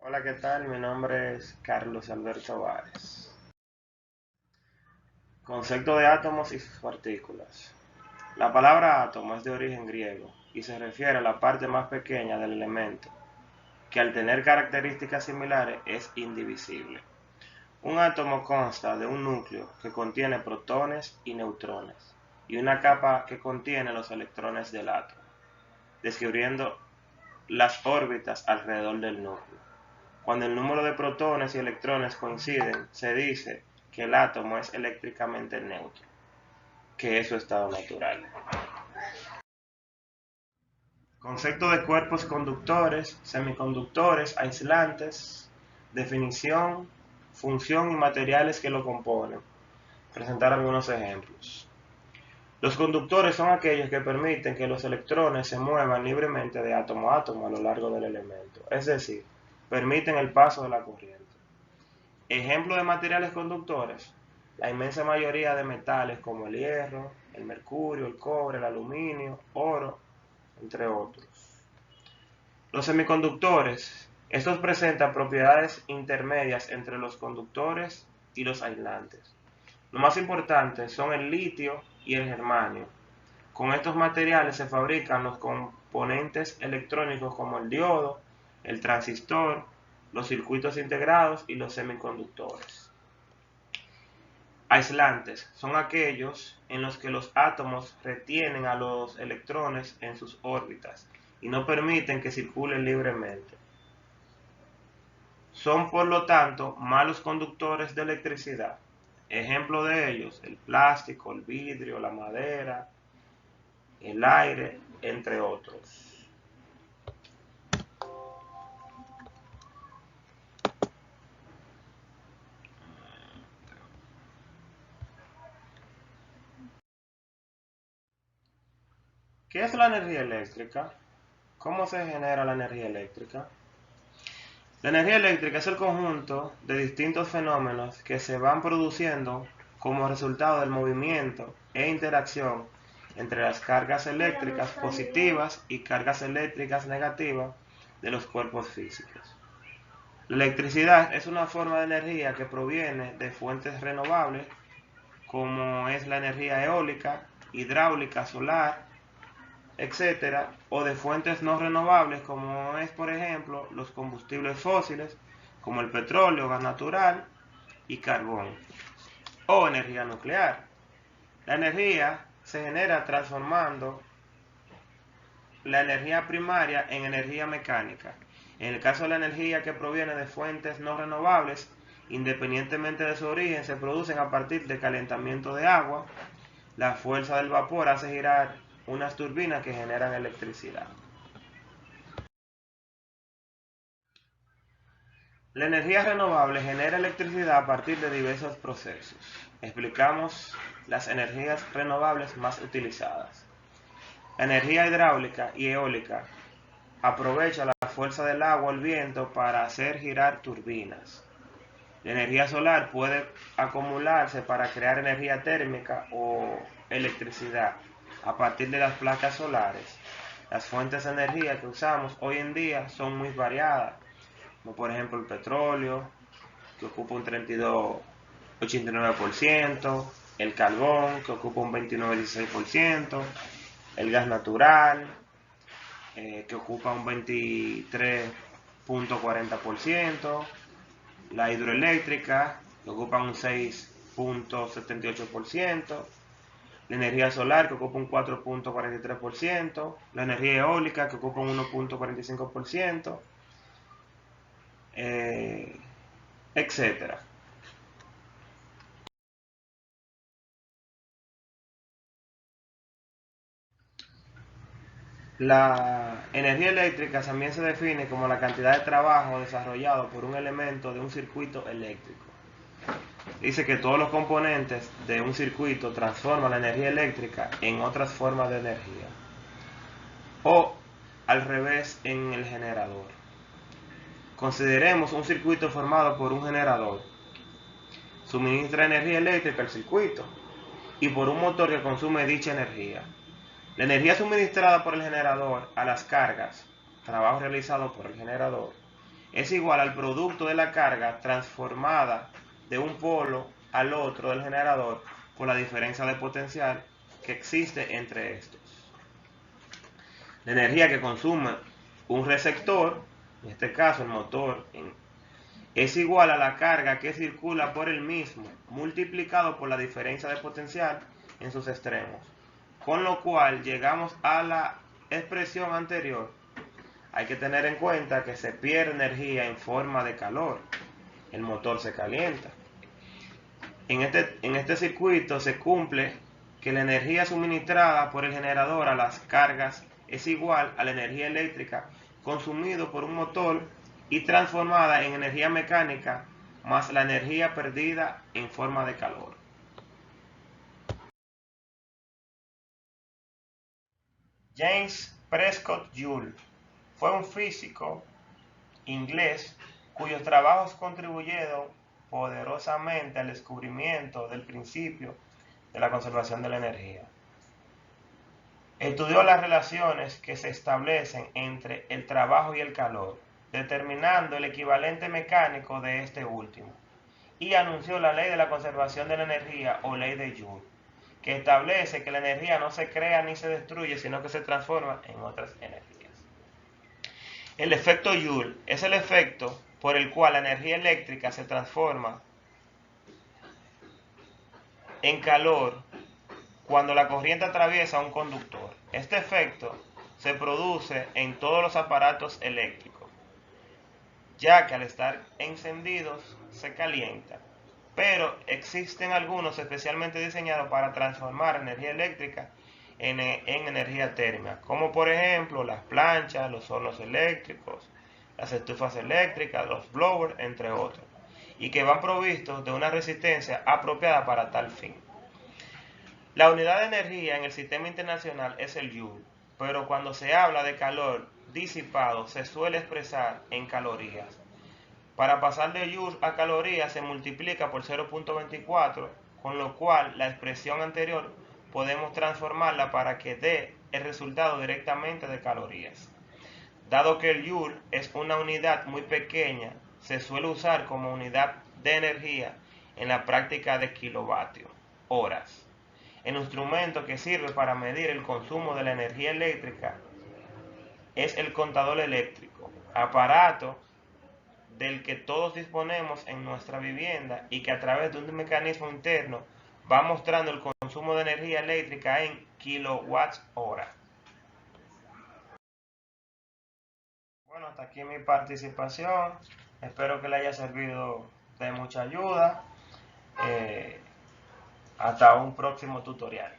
Hola, ¿qué tal? Mi nombre es Carlos Alberto Vares. Concepto de átomos y sus partículas. La palabra átomo es de origen griego y se refiere a la parte más pequeña del elemento, que al tener características similares es indivisible. Un átomo consta de un núcleo que contiene protones y neutrones y una capa que contiene los electrones del átomo, describiendo las órbitas alrededor del núcleo. Cuando el número de protones y electrones coinciden, se dice que el átomo es eléctricamente neutro, que es su estado natural. Concepto de cuerpos conductores, semiconductores, aislantes, definición, función y materiales que lo componen. Presentar algunos ejemplos. Los conductores son aquellos que permiten que los electrones se muevan libremente de átomo a átomo a lo largo del elemento, es decir, permiten el paso de la corriente. Ejemplo de materiales conductores: la inmensa mayoría de metales como el hierro, el mercurio, el cobre, el aluminio, oro, entre otros. Los semiconductores: estos presentan propiedades intermedias entre los conductores y los aislantes. Los más importantes son el litio y el germanio. Con estos materiales se fabrican los componentes electrónicos como el diodo, el transistor, los circuitos integrados y los semiconductores. Aislantes son aquellos en los que los átomos retienen a los electrones en sus órbitas y no permiten que circulen libremente. Son por lo tanto malos conductores de electricidad. Ejemplo de ellos: el plástico, el vidrio, la madera, el aire, entre otros. ¿Qué es la energía eléctrica? ¿Cómo se genera la energía eléctrica? La energía eléctrica es el conjunto de distintos fenómenos que se van produciendo como resultado del movimiento e interacción entre las cargas eléctricas positivas y cargas eléctricas negativas de los cuerpos físicos. La electricidad es una forma de energía que proviene de fuentes renovables como es la energía eólica, hidráulica, solar, etcétera, o de fuentes no renovables como es, por ejemplo, los combustibles fósiles como el petróleo, gas natural y carbón, o energía nuclear. La energía se genera transformando la energía primaria en energía mecánica. En el caso de la energía que proviene de fuentes no renovables, independientemente de su origen, se producen a partir de calentamiento de agua. La fuerza del vapor hace girar unas turbinas que generan electricidad. La energía renovable genera electricidad a partir de diversos procesos. Explicamos las energías renovables más utilizadas. La energía hidráulica y eólica aprovecha la fuerza del agua o el viento para hacer girar turbinas. La energía solar puede acumularse para crear energía térmica o electricidad a partir de las placas solares. Las fuentes de energía que usamos hoy en día son muy variadas, como por ejemplo el petróleo, que ocupa un 32,89%, el carbón, que ocupa un 29,16%, el gas natural, que ocupa un 23,40%, la hidroeléctrica, que ocupa un 6,78%, la energía solar, que ocupa un 4,43%, la energía eólica, que ocupa un 1,45%, etcétera. La energía eléctrica también se define como la cantidad de trabajo desarrollado por un elemento de un circuito eléctrico. Dice que todos los componentes de un circuito transforman la energía eléctrica en otras formas de energía. O al revés en el generador. Consideremos un circuito formado por un generador. Suministra energía eléctrica al circuito y por un motor que consume dicha energía. La energía suministrada por el generador a las cargas, trabajo realizado por el generador, es igual al producto de la carga transformada de un polo al otro del generador por la diferencia de potencial que existe entre estos. La energía que consume un receptor, en este caso el motor, es igual a la carga que circula por el mismo multiplicado por la diferencia de potencial en sus extremos, con lo cual llegamos a la expresión anterior. Hay que tener en cuenta que se pierde energía en forma de calor, el motor se calienta. En este circuito se cumple que la energía suministrada por el generador a las cargas es igual a la energía eléctrica consumida por un motor y transformada en energía mecánica más la energía perdida en forma de calor. James Prescott Joule fue un físico inglés cuyos trabajos contribuyeron poderosamente al descubrimiento del principio de la conservación de la energía. Estudió las relaciones que se establecen entre el trabajo y el calor, determinando el equivalente mecánico de este último, y anunció la ley de la conservación de la energía o ley de Joule, que establece que la energía no se crea ni se destruye, sino que se transforma en otras energías. El efecto Joule es el efecto por el cual la energía eléctrica se transforma en calor cuando la corriente atraviesa un conductor. Este efecto se produce en todos los aparatos eléctricos, ya que al estar encendidos se calientan, pero existen algunos especialmente diseñados para transformar energía eléctrica en energía térmica, como por ejemplo las planchas, los hornos eléctricos, las estufas eléctricas, los blowers, entre otros, y que van provistos de una resistencia apropiada para tal fin. La unidad de energía en el sistema internacional es el Joule, pero cuando se habla de calor disipado se suele expresar en calorías. Para pasar de Joule a calorías se multiplica por 0.24, con lo cual la expresión anterior podemos transformarla para que dé el resultado directamente de calorías. Dado que el Joule es una unidad muy pequeña, se suele usar como unidad de energía en la práctica de kilovatios horas. El instrumento que sirve para medir el consumo de la energía eléctrica es el contador eléctrico, aparato del que todos disponemos en nuestra vivienda y que a través de un mecanismo interno va mostrando el consumo de energía eléctrica en kilowatts hora. Bueno, hasta aquí mi participación. Espero que le haya servido de mucha ayuda. Hasta un próximo tutorial.